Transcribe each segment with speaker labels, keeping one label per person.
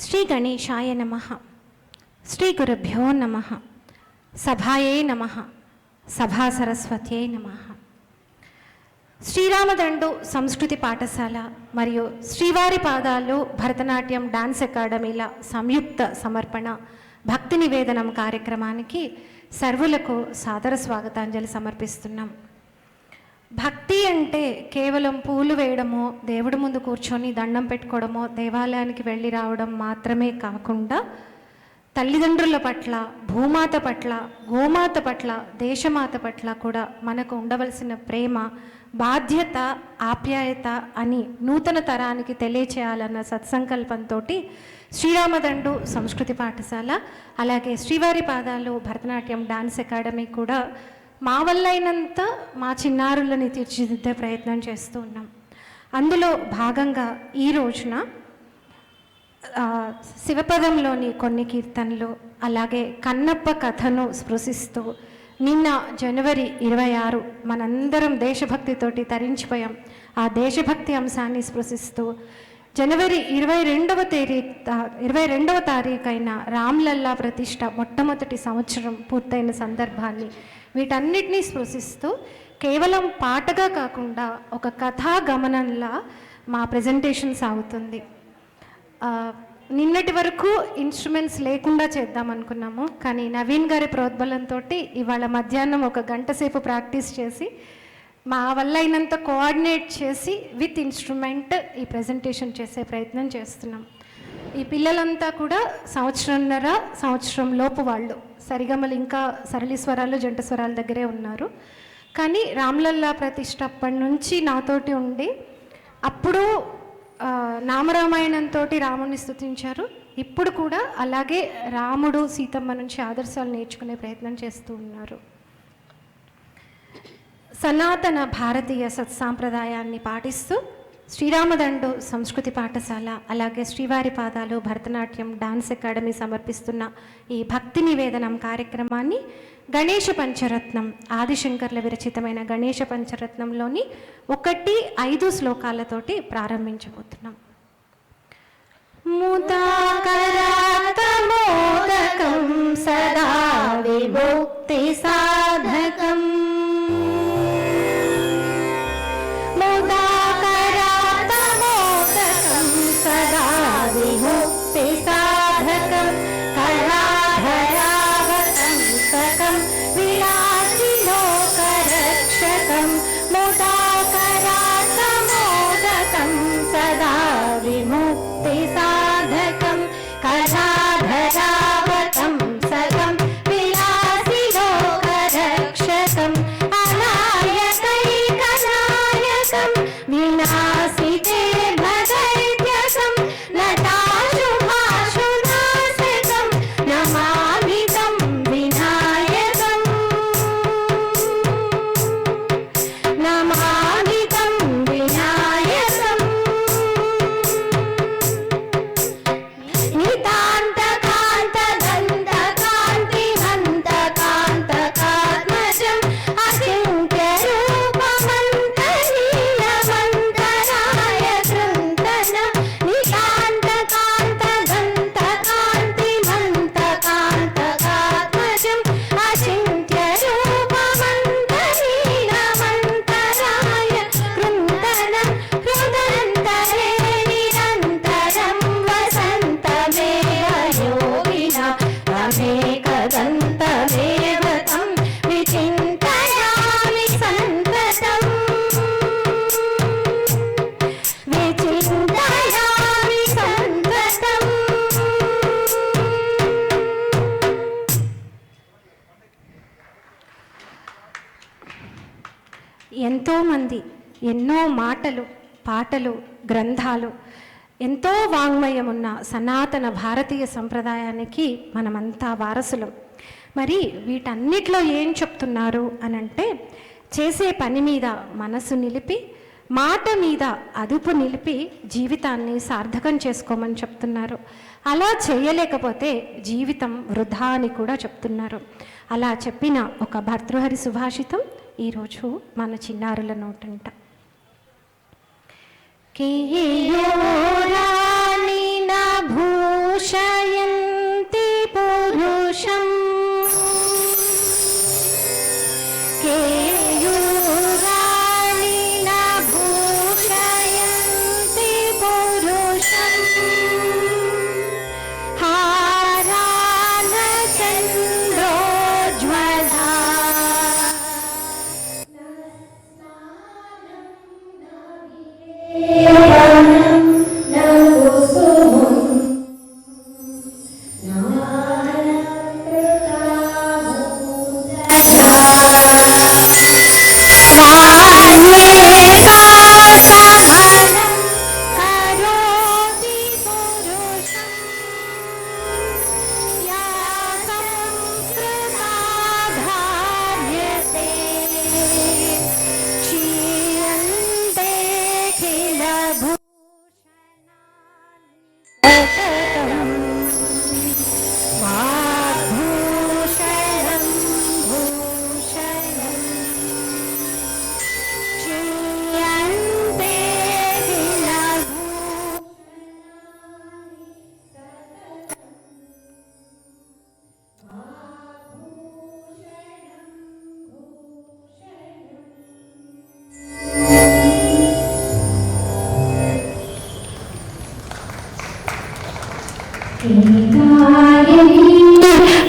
Speaker 1: శ్రీ గణేశాయ నమః. శ్రీ గురుభ్యో నమః. సభాయే నమః. సభా సరస్వత్యై నమః. శ్రీరామదండు సంస్కృతి పాఠశాల మరియు శ్రీవారి పాదాలు భరతనాట్యం డాన్స్ అకాడమీల సంయుక్త సమర్పణ భక్తి నివేదనం కార్యక్రమానికి సర్వులకు సాదర స్వాగతాంజలి సమర్పిస్తున్నాం. భక్తి అంటే కేవలం పూలు వేయడమో, దేవుడి ముందు కూర్చొని దండం పెట్టుకోవడమో, దేవాలయానికి వెళ్ళి రావడం మాత్రమే కాకుండా తల్లిదండ్రుల పట్ల, భూమాత పట్ల, గోమాత పట్ల, దేశమాత పట్ల కూడా మనకు ఉండవలసిన ప్రేమ, బాధ్యత, ఆప్యాయత అని నూతన తరానికి తెలియచేయాలన్న సత్సంకల్పంతో శ్రీరామదండు సంస్కృతి పాఠశాల అలాగే శ్రీవారి పాదాలు భరతనాట్యం డాన్స్ అకాడమీ కూడా మా వల్ల అయినంత మా చిన్నారులని తీర్చిదిద్దే ప్రయత్నం చేస్తూ ఉన్నాం. అందులో భాగంగా ఈ రోజున శివపదంలోని కొన్ని కీర్తనలు అలాగే కన్నప్ప కథను స్పృశిస్తూ నిన్న జనవరి 26 మనందరం దేశభక్తితోటి తరించిపోయాం. ఆ దేశభక్తి అంశాన్ని స్పృశిస్తూ జనవరి 22వ తారీఖైన రామ్లల్లా ప్రతిష్ట మొట్టమొదటి సంవత్సరం పూర్తయిన సందర్భాన్ని వీటన్నిటినీ స్పృశిస్తూ కేవలం పాటగా కాకుండా ఒక కథా గమనంలా మా ప్రజెంటేషన్ సాగుతుంది. నిన్నటి వరకు ఇన్స్ట్రుమెంట్స్ లేకుండా చేద్దాం అనుకున్నాము, కానీ నవీన్ గారి ప్రోద్బలంతో ఇవాళ మధ్యాహ్నం 1 గంట సేపు ప్రాక్టీస్ చేసి మా వల్ల అయినంత కోఆర్డినేట్ చేసి విత్ ఇన్స్ట్రుమెంట్ ఈ ప్రజెంటేషన్ చేసే ప్రయత్నం చేస్తున్నాం. ఈ పిల్లలంతా కూడా సంవత్సరం లోపు వాళ్ళు సరిగమలు ఇంకా సరళి స్వరాలు జంట స్వరాల దగ్గరే ఉన్నారు. కానీ రామ్లల్లా ప్రతిష్ట అప్పటి నుంచి నాతోటి ఉండి అప్పుడు నామరామాయణంతో రాముడిని స్తుతించారు. ఇప్పుడు కూడా అలాగే రాముడు సీతమ్మ నుంచి ఆదర్శాలు నేర్చుకునే ప్రయత్నం చేస్తూ ఉన్నారు. సనాతన భారతీయ సత్సాంప్రదాయాన్ని పాటిస్తూ శ్రీరామదండు సంస్కృతి పాఠశాల అలాగే శ్రీవారి పాదాలు భరతనాట్యం డాన్స్ అకాడమీ సమర్పిస్తున్న ఈ భక్తి నివేదనం కార్యక్రమాన్ని గణేష పంచరత్నం ఆదిశంకర్ల విరచితమైన గణేష పంచరత్నంలోని 1-5 శ్లోకాలతోటి ప్రారంభించబోతున్నాం. ముదాకరాతమోదకం సదా విముక్తి సాధకం విముక్తి సాధకం కళాధరావతం సకం విలాసి లోకరక్షకం ముదాకరాతమోదకం సదా విముక్తి సాధకం కళాధరావతం సకం విలాసి లోకరక్షకం అనాయకైకనాయకం వినాశితే భగైత్యకం నటాశుభాశునాశకం నమామి తం వినాయకం నమామి తం వినాయకం నితాంతకాంత దంతకాంతిమంతకాంతకాత్మజం అచింత్య రూపమంతనీయమంతరాయ కృంతన నితాంతకాంత దంతకాంతిమంతకాంతకాత్మజం అచింత్య రూపమంతనీయమంతరాయ కృంతన హృదంతరే నిరంతరం వసంతమేవ యోగినా తమేకదంతమేవ తం విచింతయామి సంతతం విచింతయామి సంతతం. ఎంతోమంది ఎన్నో మాటలు, పాటలు, గ్రంథాలు, ఎంతో వాంగ్మయం ఉన్న సనాతన భారతీయ సంప్రదాయానికి మనమంతా వారసులం. మరి వీటన్నిటిలో ఏం చెప్తున్నారు అనంటే, చేసే పని మీద మనసు నిలిపి, మాట మీద అదుపు నిలిపి జీవితాన్ని సార్థకం చేసుకోమని చెప్తున్నారు. అలా చేయలేకపోతే జీవితం వృధా అని కూడా చెప్తున్నారు. అలా చెప్పిన ఒక భర్తృహరి సుభాషితం ఈరోజు మన చిన్నారుల నోటంట. కేయోరాని నా భూ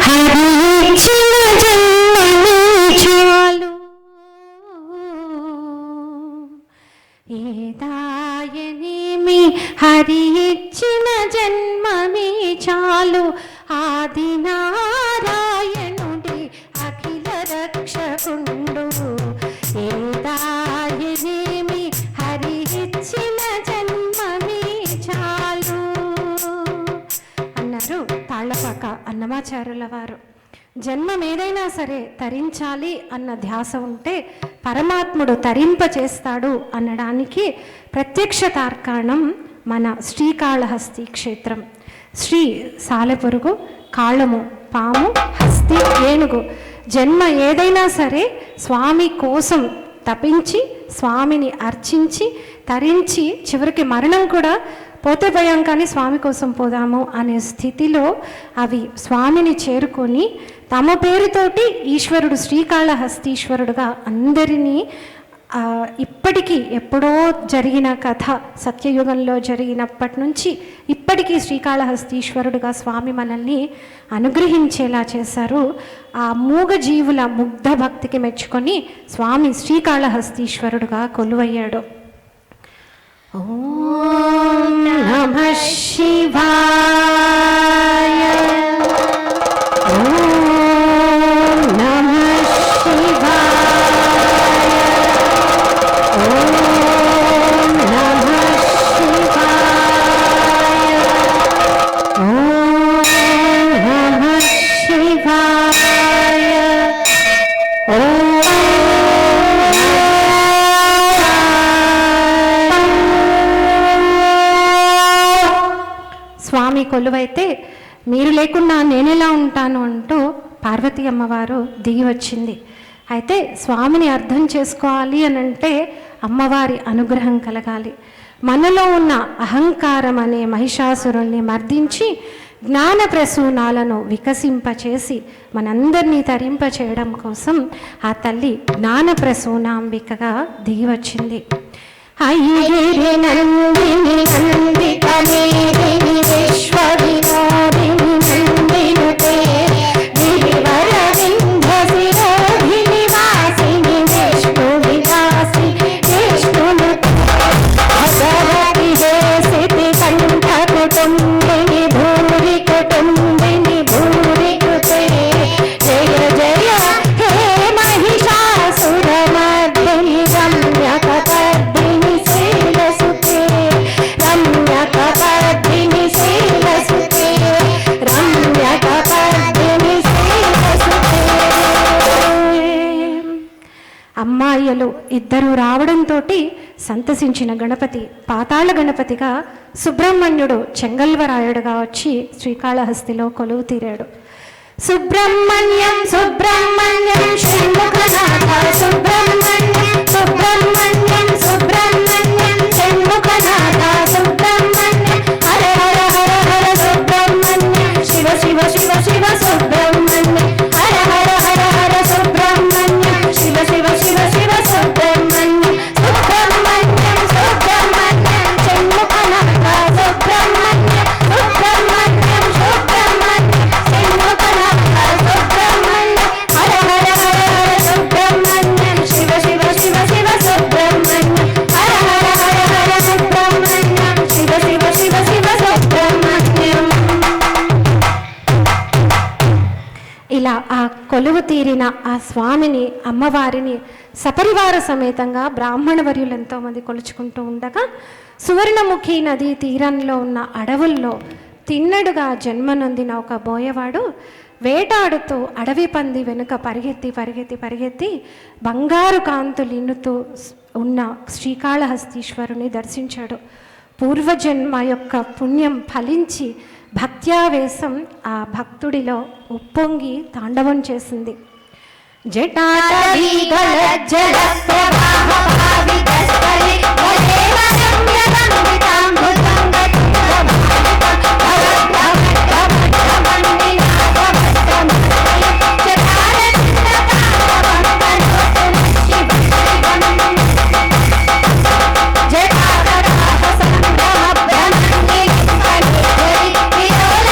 Speaker 1: హరించిన జన్మమే చాలు, ఏదాయనేమి హరి ఇచ్చిన జన్మమే చాలు, ఆదినారాయణుడి అఖిల రక్షకుండు, ఏదాయనేమి హరి ఇచ్చిన జన్మమే చాలు అన్నారు తాళ్లపాక అన్నమాచారుల వారు. జన్మం ఏదైనా సరే తరించాలి అన్న ధ్యాస ఉంటే పరమాత్ముడు తరింప చేస్తాడు అనడానికి ప్రత్యక్ష తార్కాణం మన శ్రీకాళహస్తి క్షేత్రం. శ్రీ సాలెపురుగు, కాళము పాము, హస్తి ఏనుగు. జన్మ ఏదైనా సరే స్వామి కోసం తపించి స్వామిని అర్చించి తరించి చివరికి మరణం కూడా పోతే పోయాం కానీ స్వామి కోసం పోదాము అనే స్థితిలో అవి స్వామిని చేరుకొని తమ పేరుతోటి ఈశ్వరుడు శ్రీకాళహస్తీశ్వరుడుగా అందరినీ ఇప్పటికీ ఎప్పుడో జరిగిన కథ సత్యయుగంలో జరిగినప్పటి నుంచి ఇప్పటికీ శ్రీకాళహస్తీశ్వరుడుగా స్వామి మనల్ని అనుగ్రహించేలా చేశారు. ఆ మూగ జీవుల ముగ్ధ భక్తికి మెచ్చుకొని స్వామి శ్రీకాళహస్తీశ్వరుడుగా కొలువయ్యాడు. ఓం నమః శివాయ, ఓం నమః శివాయ, ఓం నమః శివాయ, ఓం నమః శివాయ, ఓం. స్వామి కొలువైతే మీరు లేకుండా నేనెలా ఉంటాను అంటూ పార్వతీ అమ్మవారు దిగి వచ్చింది. అయితే స్వామిని అర్థం చేసుకోవాలి అని అంటే అమ్మవారి అనుగ్రహం కలగాలి. మనలో ఉన్న అహంకారం అనే మహిషాసురుణ్ణి మర్దించి జ్ఞాన ప్రసూనాలను వికసింపచేసి మనందరినీ తరింపచేయడం కోసం ఆ తల్లి జ్ఞాన ప్రసూనాంబికగా దిగి వచ్చింది. ఐగిరి నందిని నందిక మేదిని విశ్వ వినోదిని నందినుతే గిరివర వింధ్య శిరోధిని వాసిని విష్ణు విలాసిని విష్ణునుతే భగవతి హేసితి కంఠ కుటుంబిని భూరి కుటుంబిని భూరి కృతే జయ జయ హే మహిషాసురమర్దిని రమ్యకపర్దిని శైలసుతే రమ్యకపర్దిని శైలసుతే రమ్యకపర్దిని శైలసుతే. అమ్మాయిలు ఇద్దరు రావడంతో సంతసించిన గణపతి పాతాళ గణపతిగా, సుబ్రహ్మణ్యుడు చెంగల్వరాయుడుగా వచ్చి శ్రీకాళహస్తిలో కొలువు తీరాడు. సుబ్రహ్మణ్యం సుబ్రహ్మణ్యం షణ్ముఖనాథ సుబ్రహ్మణ్యం సుబ్రహ్మణ్యం సుబ్రహ్మణ్యం షణ్ముఖనాథ సుబ్రహ్మణ్యం హర హర హర హర సుబ్రహ్మణ్యం శివ శివ శివ శివ సుబ్రహ్మణ్యం హర హర హర హర సుబ్రహ్మణ్యం శివ శివ శివ శివ సుబ్రహ్మణ్యం సుబ్రహ్మణ్యం సుబ్రహ్మణ్యం షణ్ముఖనాథ సుబ్రహ్మణ్యం సుబ్రహ్మణ్యం సుబ్రహ్మణ్యం షణ్ముఖనాథ సుబ్రహ్మణ్యం హర హర హర హర సుబ్రహ్మణ్యం శివ శివ శివ శివ సుబ్రహ్మణ్యం హర హర హర హర సుబ్రహ్మణ్యం శివ శివ శివ శివ సుబ్రహ్మణ్యం. ఇలా ఆ కొలువు తీరిన ఆ స్వామిని అమ్మవారిని సపరివార సమేతంగా బ్రాహ్మణ వర్యులు ఎంతోమంది కొలుచుకుంటూ ఉండగా సువర్ణముఖి నదీ తీరంలో ఉన్న అడవుల్లో తిన్నడుగా జన్మనొందిన ఒక బోయవాడు వేటాడుతూ అడవి పంది వెనుక పరిగెత్తి పరిగెత్తి పరిగెత్తి బంగారు కాంతులిన్నుతూ ఉన్న శ్రీకాళహస్తీశ్వరుని దర్శించాడు. పూర్వజన్మ యొక్క పుణ్యం ఫలించి భక్త్యావేశం ఆ భక్తుడిలో ఉప్పొంగి తాండవం చేసింది. జటాటవీగల జల ప్రవాహ భావితస్థలి వదేవ రమ్యగంభితాంబుజంగ జటాకరాహ సంగ్రహ బ్రహ్మణి విరోల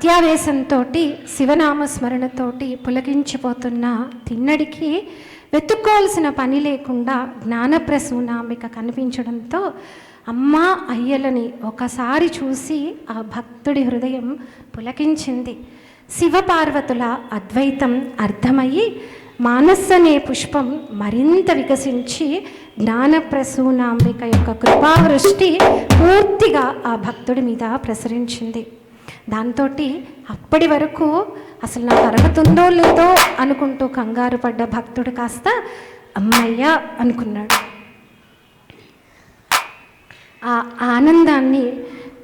Speaker 1: భక్త్యావేశంతో శివనామస్మరణతోటి పులకించిపోతున్న తిన్నడికి వెతుక్కోవాల్సిన పని లేకుండా జ్ఞానప్రసూనాంబిక కనిపించడంతో అమ్మ అయ్యలని ఒకసారి చూసి ఆ భక్తుడి హృదయం పులకించింది. శివపార్వతుల అద్వైతం అర్థమయ్యి మానస అనే పుష్పం మరింత వికసించి జ్ఞానప్రసూనాంబిక యొక్క కృపావృష్టి పూర్తిగా ఆ భక్తుడి మీద ప్రసరించింది. దాంతో అప్పటి వరకు అసలు నాకు అర్హతుందో లేదో అనుకుంటూ కంగారు పడ్డ భక్తుడు కాస్త అమ్మయ్య అనుకున్నాడు. ఆ ఆనందాన్ని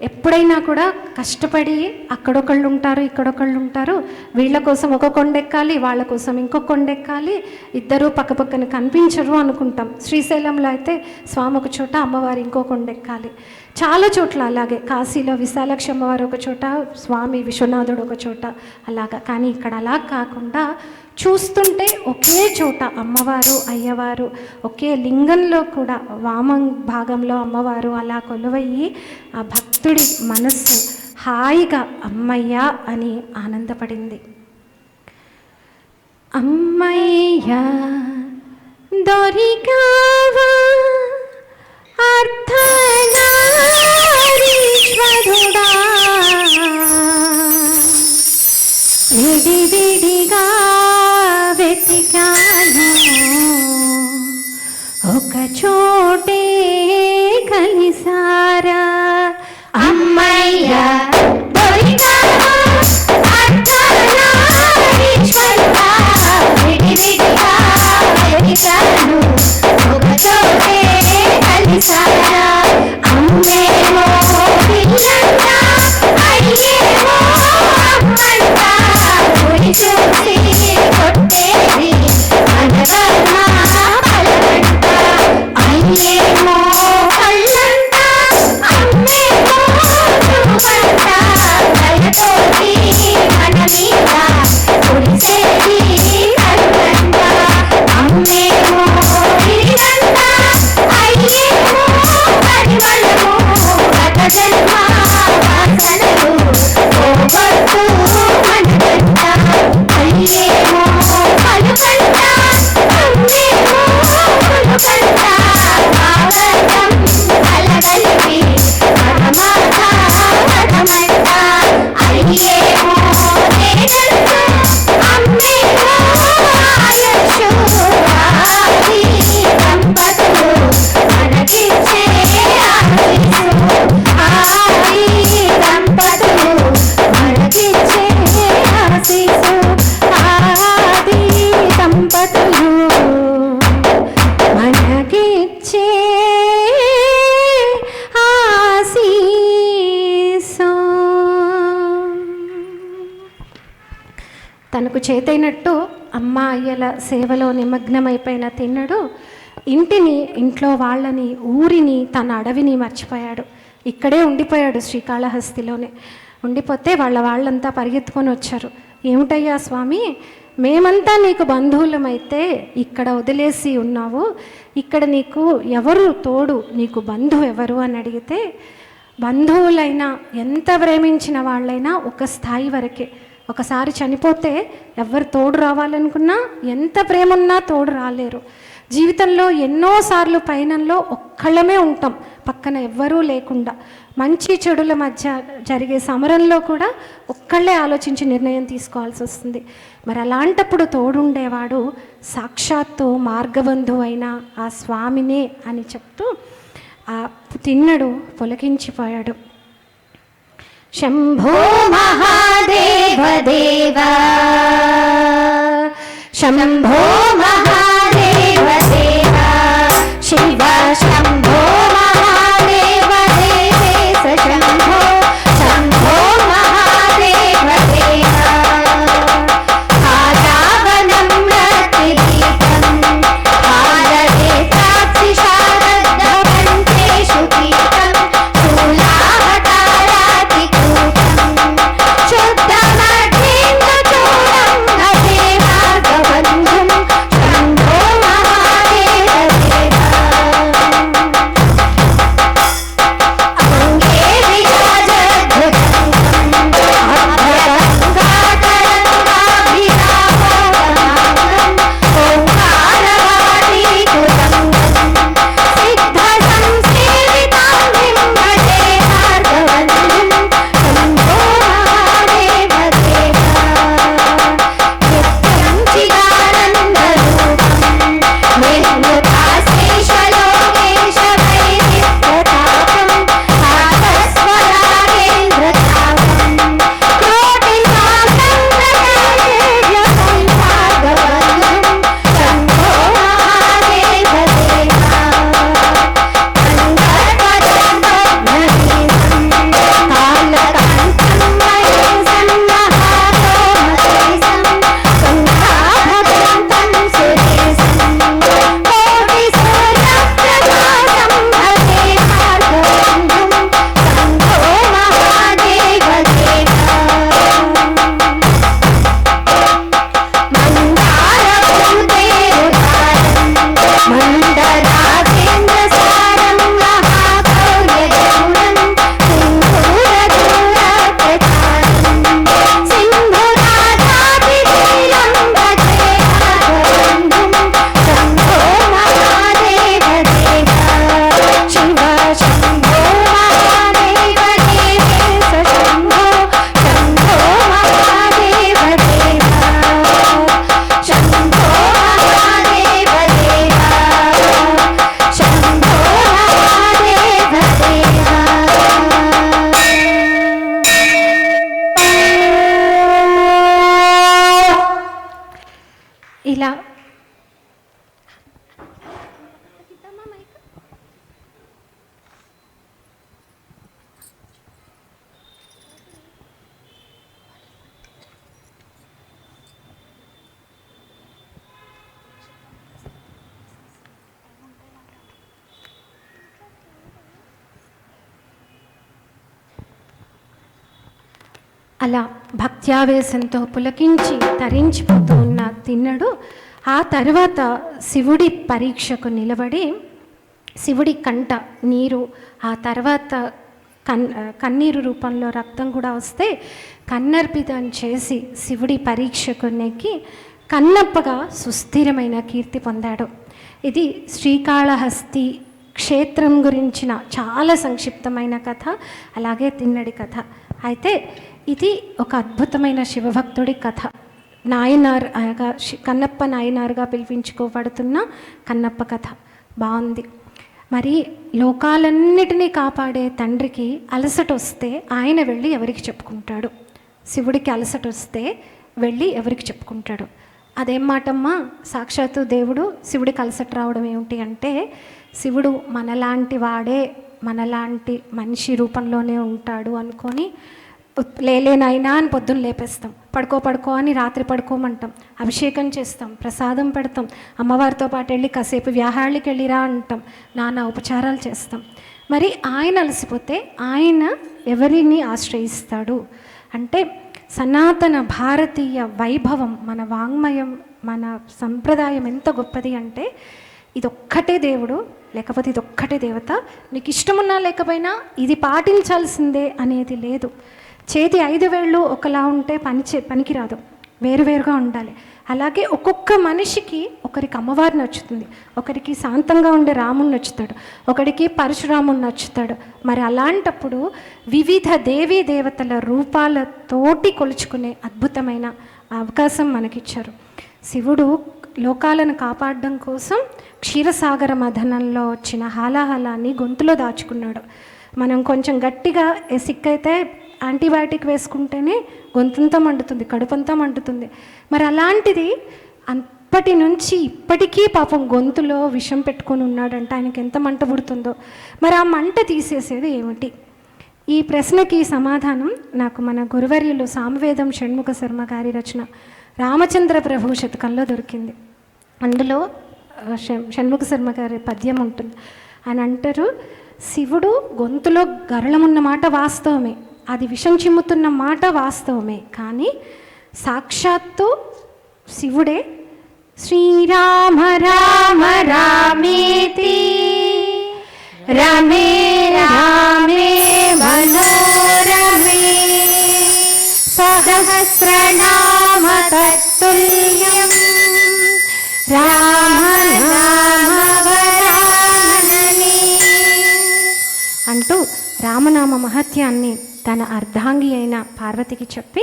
Speaker 1: ఎప్పుడైనా కూడా కష్టపడి అక్కడొకళ్ళు ఉంటారు, ఇక్కడొకళ్ళు ఉంటారు, వీళ్ళ కోసం ఒక కొండెక్కాలి, వాళ్ళ కోసం ఇంకొక కొండెక్కాలి, ఇద్దరు పక్కపక్కన కనిపించరు అనుకుంటాం. శ్రీశైలంలో అయితే స్వామి ఒక చోట, అమ్మవారు ఇంకో కొండెక్కాలి. చాలా చోట్ల అలాగే, కాశీలో విశాలాక్షి అమ్మవారు ఒక చోట, స్వామి విశ్వనాథుడు ఒక చోట అలాగా. కానీ ఇక్కడ అలా కాకుండా చూస్తుంటే ఒకే చోట అమ్మవారు అయ్యవారు, ఒకే లింగంలో కూడా వామం భాగంలో అమ్మవారు అలా కొలువయ్యి ఆ భక్తుడి మనస్సు హాయిగా అమ్మయ్య అని ఆనందపడింది. అమ్మయ్య దొరికావా అర్ధనారీశ్వరుడా, విడివిడిగా వెతికాను ఒక చోటే కలిసారా. అమ్మయ్య దొరికావా అర్ధనారీశ్వరుడా, విడివిడిగా వెతికాను ఒక చోటే కలిసారా. అమ్మేమో పిల్లంట అయ్యేమో అమ్మంట, గురి చూసి కొట్టేది అనవర్మ పలకంట. అయ్యేమో కళ్ళంట అమ్మేమో చూపంట, దయతోటి మన మీద కురిసేది కళ్ళంట. అమ్మేమో ఇదంట అయ్యేమో పరిమళము, గత జన్మ వాసనలు పోగొట్టు మనకంట. అయ్యేమో పలుకంట అమ్మేమో పులుకంట, భాగవతం కలగలిపి పరమార్థమంట. అయ్యేమో నేనంటూ అమ్మేమో ఆయుష్షు, ఆది దంపతులు మనకిచ్చే ఆశీస్సు, ఆది దంపతులు మనకిచ్చే ఆశీస్సు, ఆది దంపతులు మనకిచ్చే ఆశీస్సు. తనకు చేతైనట్టు అమ్మ అయ్యల సేవలో నిమగ్నమైపోయిన తిన్నడు ఇంట్లో వాళ్ళని, ఊరిని, తన అడవిని మర్చిపోయాడు. ఇక్కడే ఉండిపోయాడు, శ్రీకాళహస్తిలోనే ఉండిపోతే వాళ్ళంతా పరిగెత్తుకొని వచ్చారు. ఏమిటయ్యా స్వామి, మేమంతా నీకు బంధువులమైతే ఇక్కడ వదిలేసి ఉన్నావు, ఇక్కడ నీకు ఎవరు తోడు, నీకు బంధువు ఎవరు అని అడిగితే, బంధువులైనా ఎంత ప్రేమించిన వాళ్ళైనా ఒక స్థాయి వరకే. ఒకసారి చనిపోతే ఎవరు తోడు రావాలనుకున్నా, ఎంత ప్రేమ ఉన్నా తోడు రాలేరు. జీవితంలో ఎన్నోసార్లు పయనంలో ఒక్కళ్ళమే ఉంటాం, పక్కన ఎవ్వరూ లేకుండా. మంచి చెడుల మధ్య జరిగే సమరంలో కూడా ఒక్కళ్ళే ఆలోచించి నిర్ణయం తీసుకోవాల్సి వస్తుంది. మరి అలాంటప్పుడు తోడుండేవాడు సాక్షాత్తు మార్గబంధువు అయిన ఆ స్వామినే అని చెప్తూ ఆ తిన్నడు పులకించిపోయాడు. శంభో మహాదేవ దేవ, శంభో మహాదేవ దేవ, శివ శంభో మహాదేవ దేవేశ, శంభో శంభో మహాదేవ దేవ. ఆరావణం రతిదీపం భారతే సాక్షి శారద కంఠేషు గీతం, శూలావతారాతి కూటం శుద్ధమధ్యేంద్ర ఇలా అలా భక్త్యావేశంతో పులకించి తరించిపోతూ ఉన్న తిన్నడు ఆ తర్వాత శివుడి పరీక్షకు నిలబడి శివుడి కంట నీరు, ఆ తర్వాత కన్నీరు రూపంలో రక్తం కూడా వస్తే కన్నర్పితం చేసి శివుడి పరీక్షకు నెగ్గి కన్నప్పగా సుస్థిరమైన కీర్తి పొందాడు. ఇది శ్రీకాళహస్తి క్షేత్రం గురించిన చాలా సంక్షిప్తమైన కథ, అలాగే తిన్నడి కథ. అయితే ఇది ఒక అద్భుతమైన శివభక్తుడి కథ. నాయనార్ కన్నప్ప నాయనార్గా పిలిపించుకోబడుతున్న కన్నప్ప కథ బాగుంది. మరి లోకాలన్నిటినీ కాపాడే తండ్రికి అలసట వస్తే ఆయన వెళ్ళి ఎవరికి చెప్పుకుంటాడు? శివుడికి అలసట వస్తే వెళ్ళి ఎవరికి చెప్పుకుంటాడు? అదేం మాటమ్మా, సాక్షాత్తు దేవుడు శివుడికి అలసట రావడం ఏమిటి అంటే, శివుడు మనలాంటి వాడే, మనలాంటి మనిషి రూపంలోనే ఉంటాడు అనుకొని లేలేనైనా అని పొద్దున్న లేపేస్తాం, పడుకో అని రాత్రి పడుకోమంటాం, అభిషేకం చేస్తాం, ప్రసాదం పెడతాం, అమ్మవారితో పాటు వెళ్ళి కాసేపు వ్యాహాళ్ళకి వెళ్ళిరా అంటాం, నానా ఉపచారాలు చేస్తాం. మరి ఆయన అలసిపోతే ఆయన ఎవరిని ఆశ్రయిస్తాడు అంటే, సనాతన భారతీయ వైభవం, మన వాంగ్మయం, మన సంప్రదాయం ఎంత గొప్పది అంటే, ఇదొక్కటే దేవుడు, లేకపోతే ఇదొక్కటే దేవత, నీకు ఇష్టమున్నా లేకపోయినా ఇది పాటించాల్సిందే అనేది లేదు. చేతి 5 వేళ్ళు ఒకలా ఉంటే పనికిరాదు, వేరువేరుగా ఉండాలి. అలాగే ఒక్కొక్క మనిషికి, ఒకరికి అమ్మవారు నచ్చుతుంది, ఒకరికి శాంతంగా ఉండే రాముడు నచ్చుతాడు, ఒకరికి పరశురాముడు నచ్చుతాడు. మరి అలాంటప్పుడు వివిధ దేవీ దేవతల రూపాలతోటి కొలుచుకునే అద్భుతమైన అవకాశం మనకిచ్చారు. శివుడు లోకాలను కాపాడడం కోసం క్షీరసాగర మథనంలో వచ్చిన హాలాహలాన్ని గొంతులో దాచుకున్నాడు. మనం కొంచెం గట్టిగా సిక్కైతే యాంటీబయాటిక్ వేసుకుంటేనే గొంతంతా మండుతుంది, కడుపంతా మండుతుంది. మరి అలాంటిది అప్పటి నుంచి ఇప్పటికీ పాపం గొంతులో విషం పెట్టుకొని ఉన్నాడంటే ఆయనకి ఎంత మంట పుడుతుందో. మరి ఆ మంట తీసేసేది ఏమిటి? ఈ ప్రశ్నకి సమాధానం నాకు మన గురువర్యులు సామవేదం షణ్ముఖ శర్మ గారి రచన రామచంద్ర ప్రభు శతకంలో దొరికింది. అందులో షణ్ముఖ శర్మ గారి పద్యం ఉంటుంది. ఆయన అంటారు, శివుడు గొంతులో గరళమున్న మాట వాస్తవమే, అది విషం చిమ్ముతున్న మాట వాస్తవమే, కానీ సాక్షాత్తు శివుడే శ్రీరామ రామ రామేతి రమే రామే మనోరమే సహస్రనామ తత్తుల్యం రామ నామవరాననే అంటూ రామనామ మహత్యాన్ని తన అర్ధాంగి అయిన పార్వతికి చెప్పి,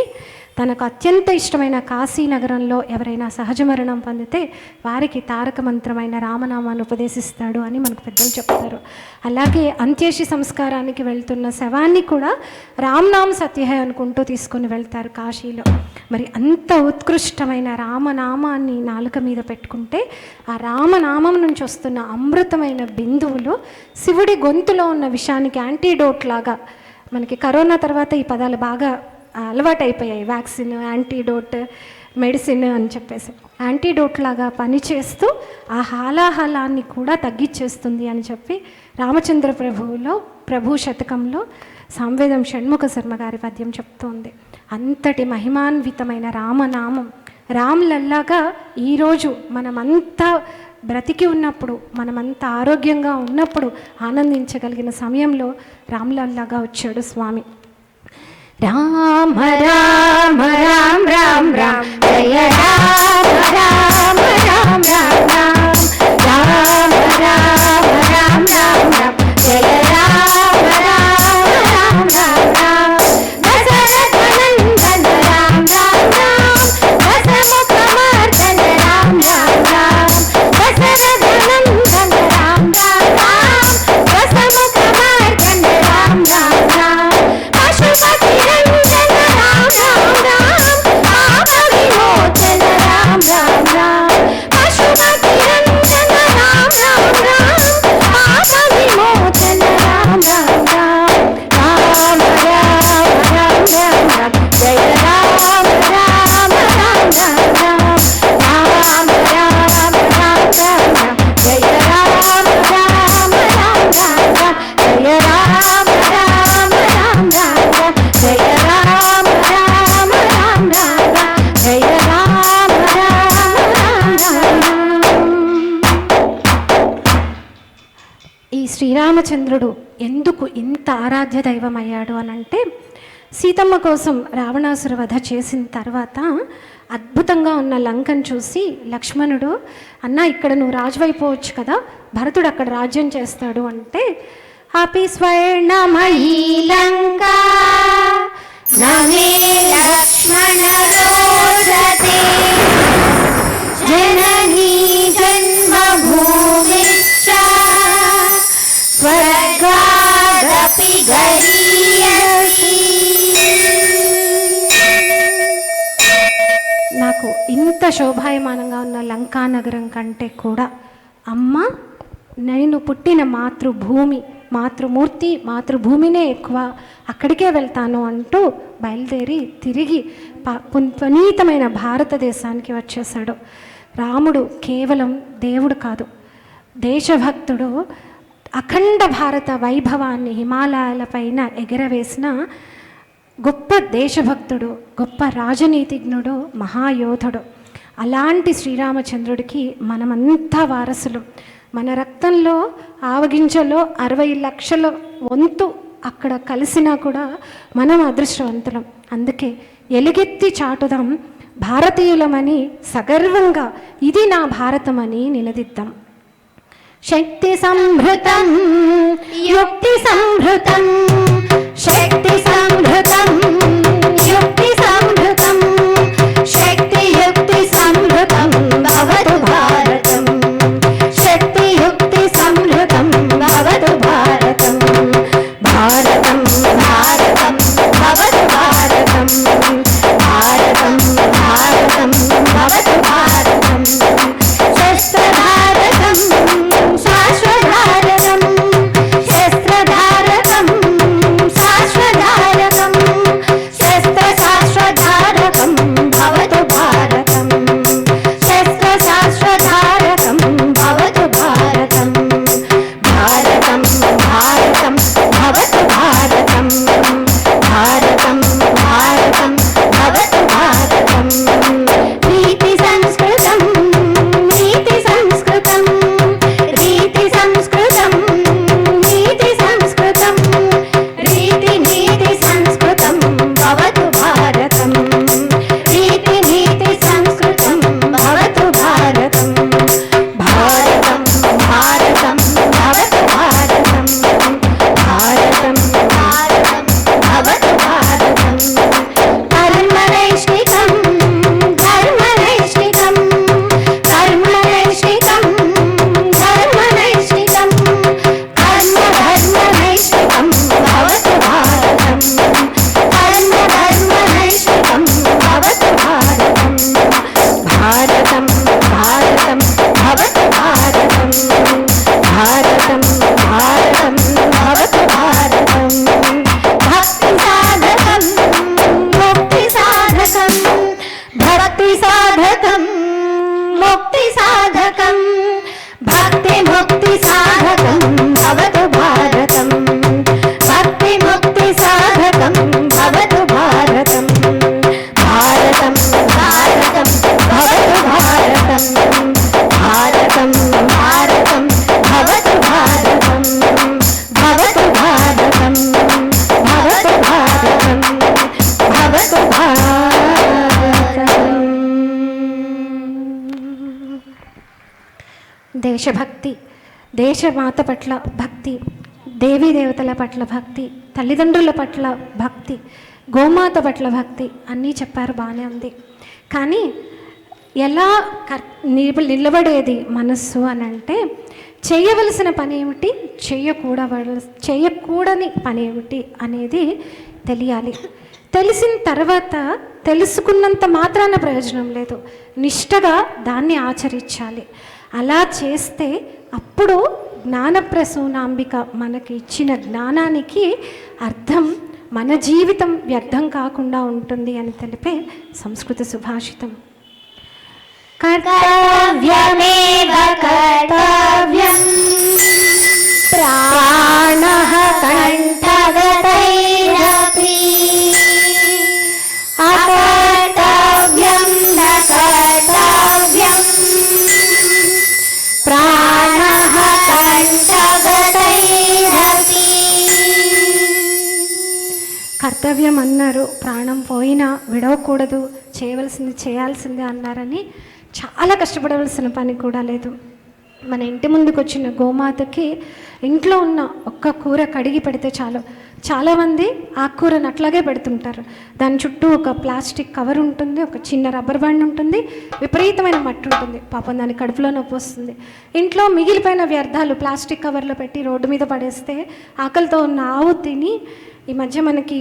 Speaker 1: తనకు అత్యంత ఇష్టమైన కాశీనగరంలో ఎవరైనా సహజ మరణం పొందితే వారికి తారక మంత్రమైన రామనామాన్ని ఉపదేశిస్తాడు అని మనకు పెద్దలు చెప్తారు. అలాగే అంత్యేషి సంస్కారానికి వెళ్తున్న శవాన్ని కూడా రామనామ సత్యహే అనుకుంటూ తీసుకొని వెళ్తారు కాశీలో. మరి అంత ఉత్కృష్టమైన రామనామాన్ని నాలుక మీద పెట్టుకుంటే ఆ రామనామం నుంచి వస్తున్న అమృతమైన బిందువులు శివుడి గొంతులో ఉన్న విషానికి యాంటీడోట్ లాగా, మనకి కరోనా తర్వాత ఈ పదాలు బాగా అలవాటు అయిపోయాయి, వ్యాక్సిన్, యాంటీడోట్, మెడిసిన్ అని చెప్పేసి, యాంటీడోట్ లాగా పనిచేస్తూ ఆ హాలాహలాన్ని కూడా తగ్గించేస్తుంది అని చెప్పి రామచంద్ర ప్రభు శతకంలో సామవేదం షణ్ముఖ శర్మ గారి పద్యం చెప్తోంది. అంతటి మహిమాన్వితమైన రామనామం, రామ్లల్లాగా ఈరోజు మనమంతా బ్రతికి ఉన్నప్పుడు, మనమంతా ఆరోగ్యంగా ఉన్నప్పుడు ఆనందించగలిగిన సమయంలో రామ్లల్లాగా వచ్చాడు స్వామి. రామ రామ రామ రామ రామ జయ రామ రామ రామ రామ రామ రామ రామ రామ జయ రామ రామ రామ రామ దశరథనందన రామ రామ దశముఖమర్దన రామ రామ దశరథనందన రామ రామ దశముఖమర్దన రామ రామ పశుపతి రంజన రామ శ్రీరామచంద్రుడు ఎందుకు ఇంత ఆరాధ్య దైవం అయ్యాడు అని అంటే, సీతమ్మ కోసం రావణాసుర వధ చేసిన తర్వాత అద్భుతంగా ఉన్న లంకను చూసి లక్ష్మణుడు, అన్న ఇక్కడ నువ్వు రాజువైపోవచ్చు కదా, భరతుడు అక్కడ రాజ్యం చేస్తాడు అంటే, అపి స్వర్ణమయీ లంకా నమే లక్ష్మణ రోచతే జననీ జన్మభూమిశ్చ స్వర్గాదపి గరీయసి. నాకు ఇంత శోభాయమానంగా ఉన్న లంకా నగరం కంటే కూడా అమ్మ, నేను పుట్టిన మాతృభూమి, మాతృమూర్తి, మాతృభూమినే ఎక్కువ, అక్కడికే వెళ్తాను అంటూ బయలుదేరి తిరిగి పునీతమైన భారతదేశానికి వచ్చేసాడు. రాముడు కేవలం దేవుడు కాదు, దేశభక్తుడు. అఖండ భారత వైభవాన్ని హిమాలయాలపైన ఎగరవేసిన గొప్ప దేశభక్తుడు, గొప్ప రాజనీతిజ్ఞుడు, మహాయోధుడు. అలాంటి శ్రీరామచంద్రుడికి మనమంతా వారసులు. మన రక్తంలో ఆవగింజలో 60 లక్షల వంతు అక్కడ కలిసినా కూడా మనం అదృష్టవంతులం. అందుకే ఎలుగెత్తి చాటుదాం, భారతీయులమని సగర్వంగా ఇది నా భారతమని నిలదిద్దాం. శక్తి సంభృతం యుక్తి సంభృతం, శక్తి సంభృతం యుక్తి సంభృతం, శక్తి యుక్తి సంభృతం భవతు భారతం, శక్తి యుక్తి సంభృతం భవతు భారతం, భారతం భారతం భవతు భారతం, భారతం భారతం భవతు భారతం, శస్త్రధారకం శాశ్వధారకం, శస్త్రధారకం శాశ్వధారకం, శస్త్రశాశ్వధారకం భవతు భారతం, శస్త్రశాశ్వధారకం భవతు భారతం, భారతం భారతం భవతు భారతం, భారతం భారతం భవతు భారతం, నీతి సంస్కృతం నీతి సంస్కృతం, రీతి సంస్కృతం నీతి సంస్కృతం, రీతి నీతి సంస్కృతం భవతు భారతం, రీతి నీతి సంస్కృతం భవతు భారతం, భారతం భారతం భవతు భారతం, భారతం భారతం భవతు భారతం, కర్మనైష్ఠికం ధర్మనైష్ఠికం, కర్మనైష్ఠికం ధర్మనైష్ఠికం, కర్మధర్మనైష్ఠికం భవతు భారతం, కర్మధర్మనైష్ఠికం భవతు భారతం, భారతం భారతం భవతు భారతం, భారతం భారతం భవతు భారతం, భక్తి సాధకం ముక్తి సాధకం, భక్తి సాధకం ముక్తి సాధకం, భక్తి ముక్తి సాధకం భవతు భారతం, భక్తి ముక్తి సాధకం భవతు భారతం, భారతం భారతం భవతు భారతం, భారతం భారతం భవతు భారతం, భవతు భారతం భవతు భారతం భవతు భారతం. దేశభక్తి, దేశమాత పట్ల భక్తి, దేవీ దేవతల పట్ల భక్తి, తల్లిదండ్రుల పట్ల భక్తి, గోమాత పట్ల భక్తి అన్నీ చెప్పారు, బాగానే ఉంది. కానీ ఎలా నిలబడేది మనస్సు అని అంటే, చేయవలసిన పని ఏమిటి, చేయకూడని పని ఏమిటి అనేది తెలియాలి. తెలిసిన తర్వాత తెలుసుకున్నంత మాత్రాన ప్రయోజనం లేదు, నిష్టగా దాన్ని ఆచరించాలి. అలా చేస్తే అప్పుడు జ్ఞానప్రసూనాంబిక మనకి ఇచ్చిన జ్ఞానానికి అర్థం, మన జీవితం వ్యర్థం కాకుండా ఉంటుంది అని తెలిపే సంస్కృత సుభాషితం. కర్తవ్యమేవ కర్తవ్యం ప్రాణః కంఠగతైరపి అకర్తవ్యం న కర్తవ్యం ప్రాణః కంఠగతైరపి కర్తవ్యం అన్నారు, ప్రాణం పోయినా విడవకూడదు, చేయవలసింది చేయాల్సిందే అన్నారని చాలా కష్టపడవలసిన పని కూడా లేదు. మన ఇంటి ముందుకు వచ్చిన గోమాతకి ఇంట్లో ఉన్న ఒక్క కూర కడిగి పెడితే చాలు. చాలామంది ఆకుకూరను అట్లాగే పెడుతుంటారు. దాని చుట్టూ ఒక ప్లాస్టిక్ కవర్ ఉంటుంది, ఒక చిన్న రబ్బర్ బ్యాండ్ ఉంటుంది, విపరీతమైన మట్టి ఉంటుంది. పాపం దాని కడుపులో నొప్పి వస్తుంది. ఇంట్లో మిగిలిపోయిన వ్యర్థాలు ప్లాస్టిక్ కవర్లో పెట్టి రోడ్డు మీద పడేస్తే ఆకలితో ఉన్న ఆవు తిని, ఈ మధ్య మనకి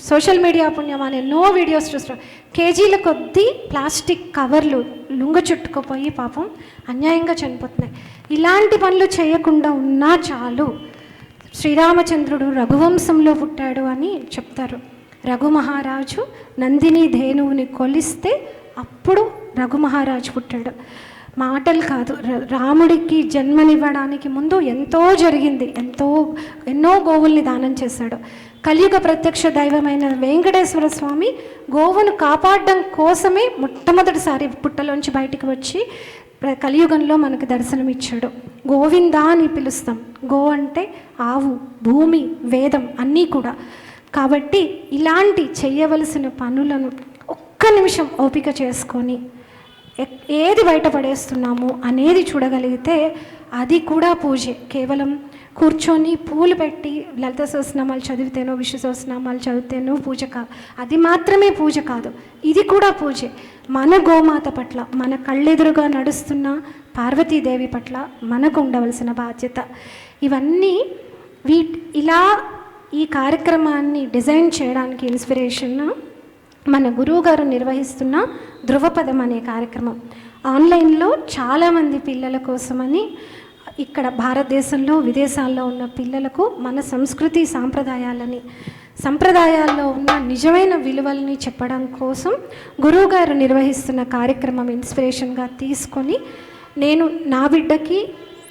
Speaker 1: సోషల్ మీడియా పుణ్యమాన ఎన్నో వీడియోస్ చూస్తున్నాం, కేజీల కొద్దీ ప్లాస్టిక్ కవర్లు లుంగ చుట్టుకుపోయి పాపం అన్యాయంగా చనిపోతున్నాయి. ఇలాంటి పనులు చేయకుండా ఉన్నా చాలు. శ్రీరామచంద్రుడు రఘువంశంలో పుట్టాడు అని చెప్తారు. రఘు మహారాజు నందిని ధేనువుని కొలిస్తే అప్పుడు రఘు మహారాజు పుట్టాడు. మాటలు కాదు, రాముడికి జన్మనివ్వడానికి ముందు ఎంతో జరిగింది. ఎన్నో గోవుల్ని దానం చేశాడు. కలియుగ ప్రత్యక్ష దైవమైన వెంకటేశ్వర స్వామి గోవును కాపాడడం కోసమే మొట్టమొదటిసారి పుట్టలోంచి బయటికి వచ్చి కలియుగంలో మనకు దర్శనమిచ్చాడు. గోవిందా అని పిలుస్తాం. గో అంటే ఆవు, భూమి, వేదం అన్నీ కూడా. కాబట్టి ఇలాంటి చేయవలసిన పనులను ఒక్క నిమిషం ఓపిక చేసుకొని ఏది బయటపడేస్తున్నాము అనేది చూడగలిగితే అది కూడా పూజే. కేవలం కూర్చొని పూలు పెట్టి లలిత సహస్రనామాలు చదివితేనో విష్ణు సహస్రనామాలు చదివితేనో పూజ కాదు. అది మాత్రమే పూజ కాదు, ఇది కూడా పూజే. మన గోమాత పట్ల, మన కళ్ళెదురుగా నడుస్తున్న పార్వతీదేవి పట్ల మనకు ఉండవలసిన బాధ్యత. ఇవన్నీ ఇలా ఈ కార్యక్రమాన్ని డిజైన్ చేయడానికి ఇన్స్పిరేషన్ మన గురువుగారు నిర్వహిస్తున్న ధృవపదం అనే కార్యక్రమం. ఆన్లైన్లో చాలామంది పిల్లల కోసమని ఇక్కడ భారతదేశంలో విదేశాల్లో ఉన్న పిల్లలకు మన సంస్కృతి సంప్రదాయాల్లో ఉన్న నిజమైన విలువల్ని చెప్పడం కోసం గురువుగారు నిర్వహిస్తున్న కార్యక్రమం ఇన్స్పిరేషన్గా తీసుకొని నేను నా బిడ్డకి,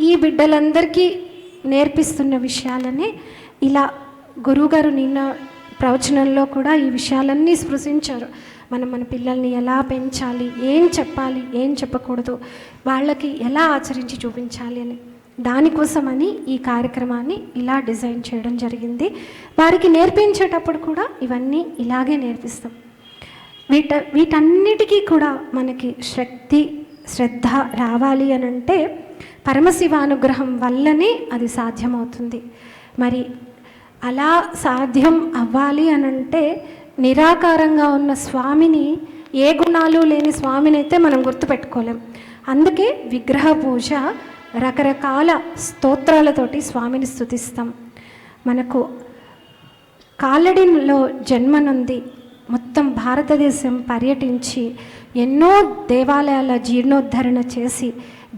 Speaker 1: ఈ బిడ్డలందరికీ నేర్పిస్తున్న విషయాలనే ఇలా గురువుగారు నిన్న ప్రవచనంలో కూడా ఈ విషయాలన్నీ స్పృశించారు. మన పిల్లల్ని ఎలా పెంచాలి, ఏం చెప్పాలి, ఏం చెప్పకూడదు, వాళ్ళకి ఎలా ఆచరించి చూపించాలి అని. దానికోసమని ఈ కార్యక్రమాన్ని ఇలా డిజైన్ చేయడం జరిగింది. వారికి నేర్పించేటప్పుడు కూడా ఇవన్నీ ఇలాగే నేర్పిస్తాం. వీటన్నిటికీ కూడా మనకి శ్రద్ధ రావాలి అని అంటే పరమశివానుగ్రహం వల్లనే అది సాధ్యమవుతుంది. మరి అలా సాధ్యం అవ్వాలి అని అంటే నిరాకారంగా ఉన్న స్వామిని, ఏ గుణాలు లేని స్వామిని అయితే మనం గుర్తుపెట్టుకోలేం. అందుకే విగ్రహ పూజ, రకరకాల స్తోత్రాలతోటి స్వామిని స్తుతిస్తాం. మనకు కాలడిలో జన్మనుంది, మొత్తం భారతదేశం పర్యటించి ఎన్నో దేవాలయాల జీర్ణోద్ధరణ చేసి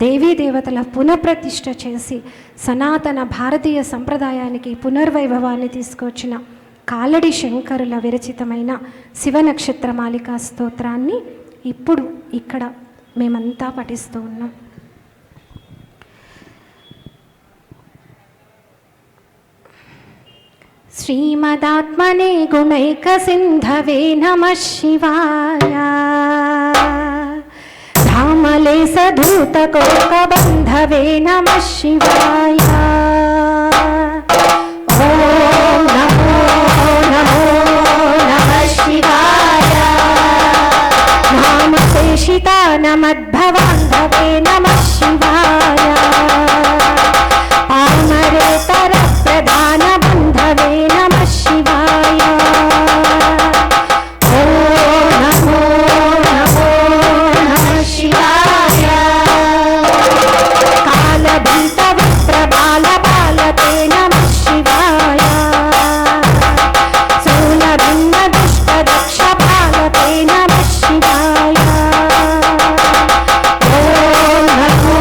Speaker 1: దేవీ దేవతల పునఃప్రతిష్ఠ చేసి సనాతన భారతీయ సంప్రదాయానికి పునర్వైభవాన్ని తీసుకొచ్చిన కాలడి శంకరుల విరచితమైన శివనక్షత్ర మాలికా స్తోత్రాన్ని ఇప్పుడు ఇక్కడ మేమంతా పఠిస్తూ ఉన్నాం. శ్రీమదాత్మనే గుణైక సింధవే నమః శివాయ. ధామలే సధూత కోకబంధవే నమః శివాయ. ఓం నమో నమో నమః శివాయ. నామశేషితానమద్భవాంధవే నమః శివాయ. పామరేతర ప్రధాన బంధవే నమః శివాయ. ఓం నమో నమో నమః శివాయ. కాలభీత విప్రబాల బాలతే నమః శివాయ. శూలభిన్న దుష్ట దక్ష బాలతే నమః శివాయ. ఓం నమో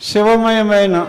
Speaker 2: శివమయమైన